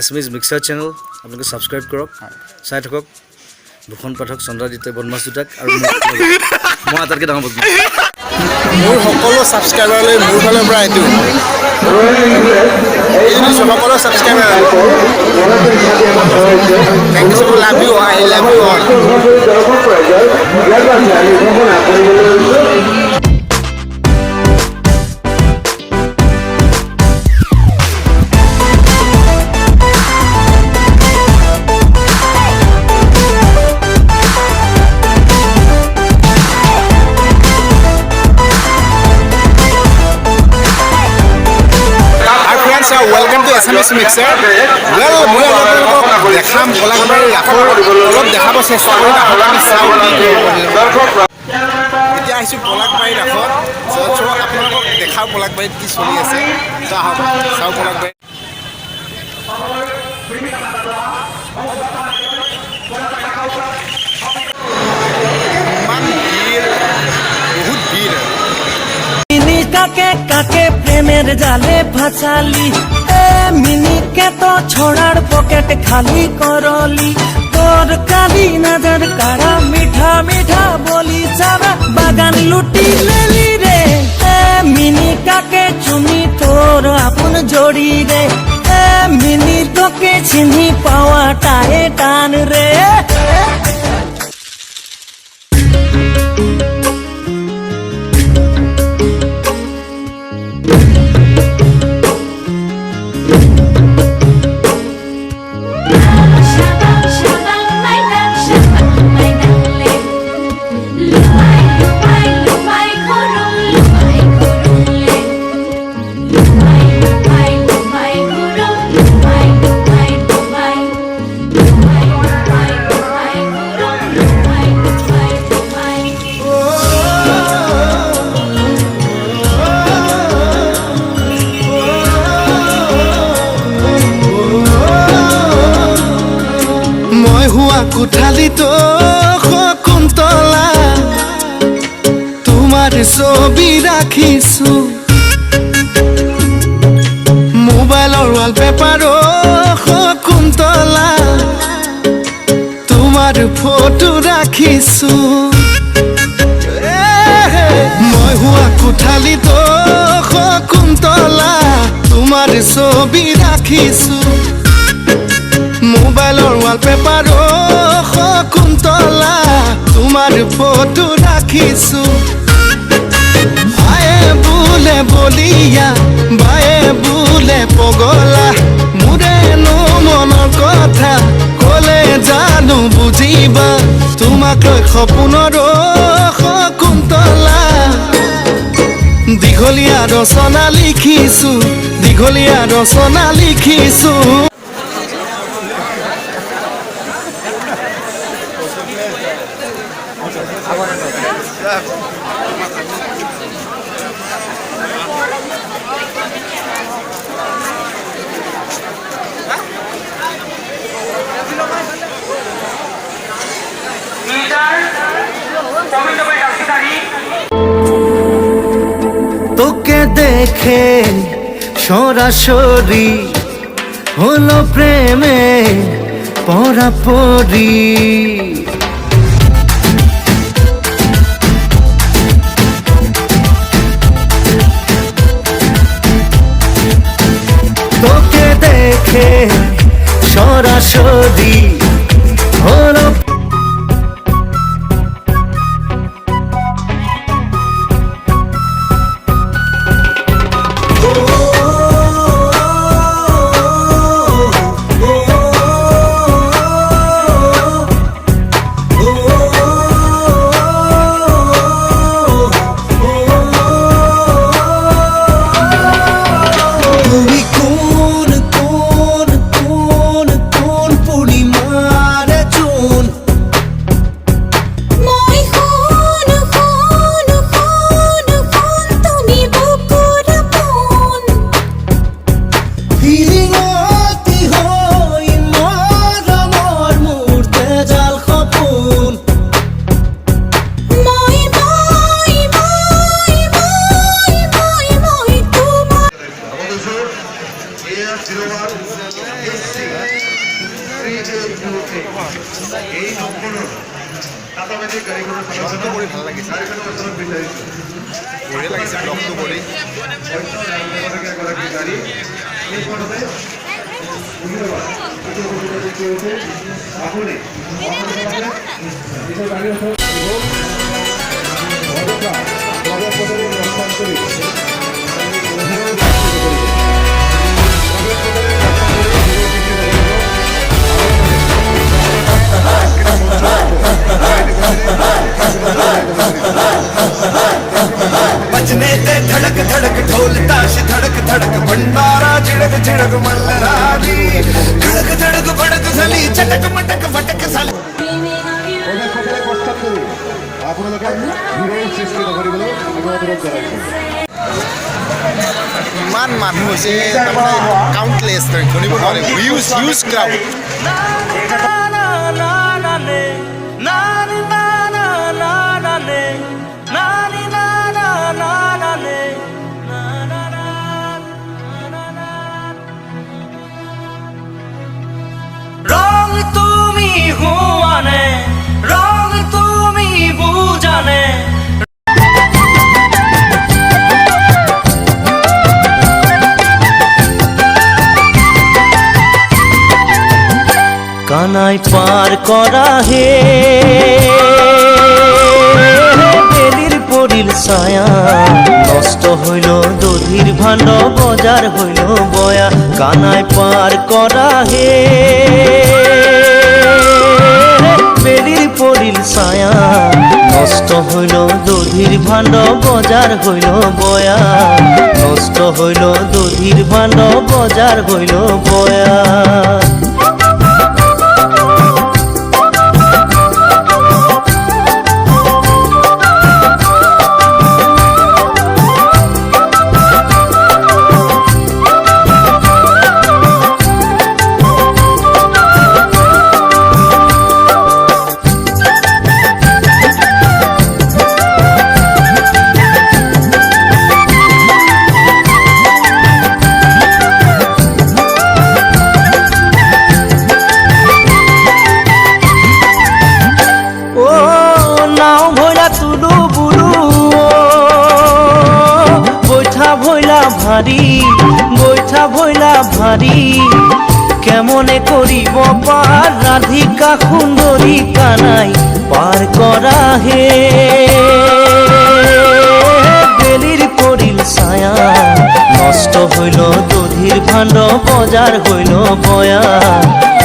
এছমিজ mixer channel আপোনালোকে subscribe কৰক, চাই থাকক ভূষণ পাঠক, চন্দ্ৰাদিত্য বদমাছ দুটাক আৰু মই আটাইতকৈ ডাঙৰ বদমাছ। মোৰ সকলো ছাবস্ক্ৰাইবাৰলৈ মোৰ ফালৰ পৰা এইটো সকলো subscriber thank you, love you, I love you all. Welcome to SMS Mixer. Well, মই আপোনালোকক দেখাম পলাশবাৰীৰ ৰাসৰ অলপ দেখাব চেষ্টা কৰিম। আমি চাওঁ এতিয়া আহিছোঁ পলাশবাৰীৰ ৰাসত, আপোনালোকক দেখাওঁ পলাশবাৰীত কি চলি আছে। চাওঁ পলাশবাৰী ইমান ভিৰ, বহুত ভিৰ। কাকে কাকে প্রেমের জালে ফাঁসালি, মিনিকে তো ছড়ার পকেট খালি করলি, তোর কালি নজর কারা মিঠা মিঠা বলি সারা বাগান লুটি লেলি রে, মিনি কাকে চুমি তোর আপন জড়ি রে, মিনি তোকে চিনি পাওয়াটায় টান রে। কোঠালিতো শকুন্তলা তোমাৰ ছবি ৰাখিছো, মোবাইলৰ ৱালপেপাৰো শকুন্তলা তোমাৰ ফটো ৰাখিছো, মই হোৱা কোঠালিতো শকুন্তলা তোমাৰ ছবি ৰাখিছো, মোবাইলৰ ৱালপেপাৰো শকুন্তলা তোমাৰ ফটো ৰাখিছো, আয়ে বোলে বলিয়া বায়ে বোলে পগলা, মোৰেনো মনৰ কথা ক'লে জানো বুজিবা, তোমাক লৈ সপোনৰো শকুন্তলা, দীঘলীয়া ৰচনা লিখিছো, দীঘলীয়া ৰচনা লিখিছো। তোকে দেখে সৰাসৰি হলো প্ৰেমে পৰাপৰি, তোকে দেখে সৰাসৰি হলো ব্লগটো কৰি ভাল লাগিছে বঢ়িয়া লাগিছে ব্লগটো কৰি बजने ते धड़क धड़क ढोल ताश धड़क धड़क भंडारा झिड़क झिड़क मल्हारी धड़क धड़क भड़क सली चटक मटक फटक सली আপোনালোকে ভিৰৰ সৃষ্টি নকৰিবলৈ অনুৰোধ জনাইছোঁ ইমান মানুহ হৈছে তাৰমানে কাউণ্টলেছ গণিব নোৱাৰে হিউজ ক্ৰাউড রং তুমি হুয়ানে রং তুমি বুঝানে কানাই পার করা হে বেলির পরিল ছায়া নষ্ট হইল দধির ভাণ্ড বজার হইল বয়া কানাই পার করা হে বেলির পরিল ছায়া নষ্ট হইল দধির ভাণ্ড বজার হইল বয়া নষ্ট হইল দধির ভাণ্ড বজার হইল বয়া বৈঠা ভইলা ভারী কেমনে করিব পার রাধিকা সুন্দরী কানাই পার করা হে বেলির পরিল ছায়া নষ্ট হইল দধির ভাণ্ড বজার হইল বয়া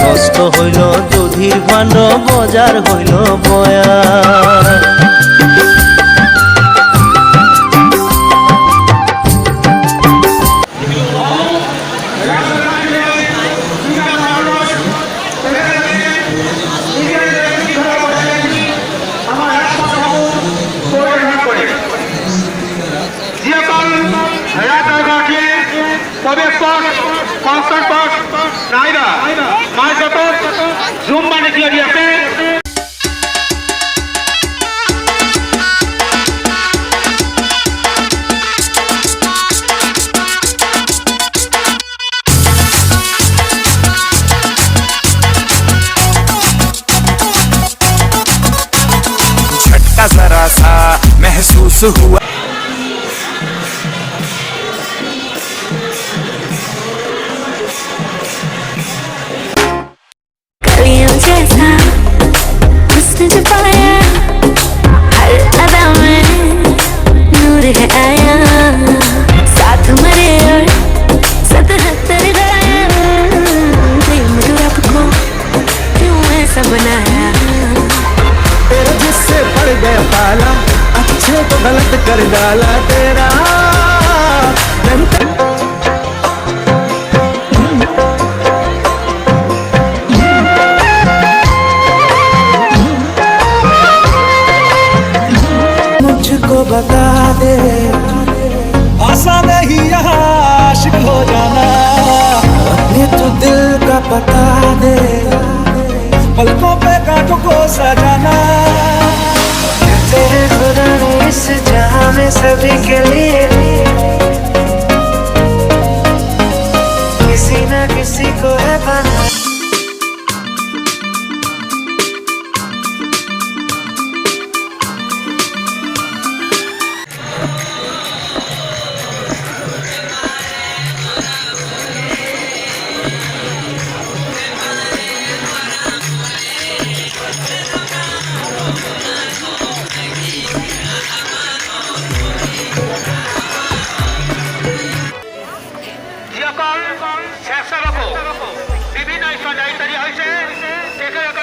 নষ্ট হইল দধির ভাণ্ড বজার হইল বয়া জুম মানে কি আছে झटका जरा सा महसूस हुआ कलियों जैसा हुस्न जो पाया हर अदा में नूर है आया साथ मरे और सतहत्तर गाया प्रेम जो रब को क्यों ऐसा बनाया तेरा जिससे पड़ गया पाला अच्छे तो गलत कर डाला तेरा मुझको बता दे आसान नहीं यहाँ आशिक हो जाना अपने तो दिल का पता दे पलकों पे कांटों को सजाना तेरे खुदा ने इस जहां में सभी के लिए किसी ना किसी को है बना একে একে